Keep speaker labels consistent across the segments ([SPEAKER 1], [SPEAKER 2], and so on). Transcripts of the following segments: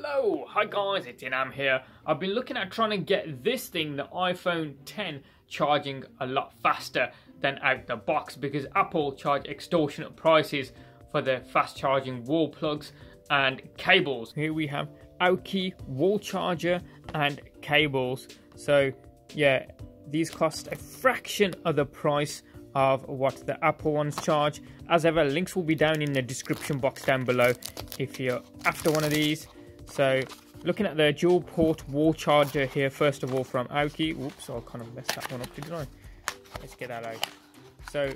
[SPEAKER 1] Hello, hi guys, it's Inam here. I've been looking at trying to get this thing, the iPhone 10, charging a lot faster than out the box because Apple charge extortionate prices for their fast charging wall plugs and cables. Here we have Aukey wall charger and cables. So yeah, these cost a fraction of the price of what the Apple ones charge. As ever, links will be down in the description box down below if you're after one of these. So looking at the dual port wall charger here, first of all from Aukey. Oops, I kind of messed that one up, didn't I? Let's get that out. So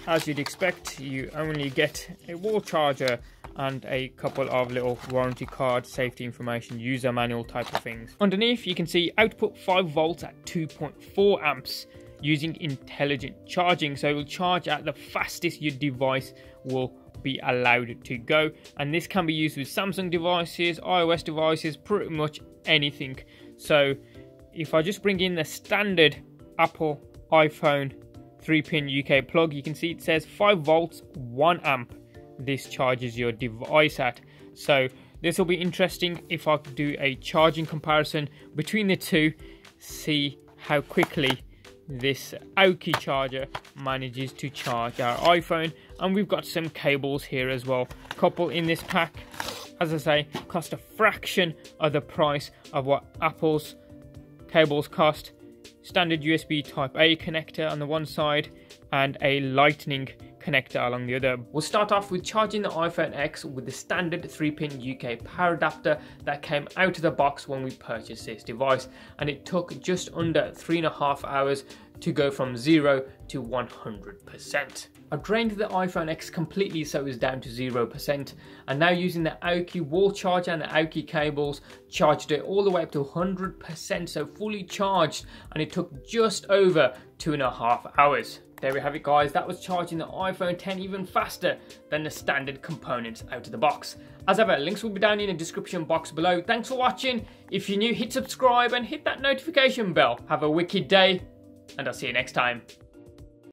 [SPEAKER 1] as you'd expect, you only get a wall charger and a couple of little warranty card, safety information, user manual type of things. Underneath you can see output 5 volts at 2.4 amps using intelligent charging, so it will charge at the fastest your device will be allowed to go, and this can be used with Samsung devices, iOS devices, pretty much anything. So if I just bring in the standard Apple iPhone 3-pin UK plug, you can see it says 5 volts 1 amp this charges your device at. So this will be interesting if I could do a charging comparison between the two, see how quickly this Aukey charger manages to charge our iPhone. And we've got some cables here as well, couple in this pack. As I say, cost a fraction of the price of what Apple's cables cost. Standard USB type A connector on the one side and a lightning connector along the other. We'll start off with charging the iPhone X with the standard 3-pin UK power adapter that came out of the box when we purchased this device, and it took just under 3.5 hours to go from 0 to 100%. I drained the iPhone X completely so it was down to 0%, and now using the Aukey wall charger and the Aukey cables, charged it all the way up to 100%, so fully charged, and it took just over 2.5 hours. There we have it guys, that was charging the iPhone 10 even faster than the standard components out of the box. As ever, links will be down in the description box below. Thanks for watching. If you're new, hit subscribe and hit that notification bell. Have a wicked day, and I'll see you next time.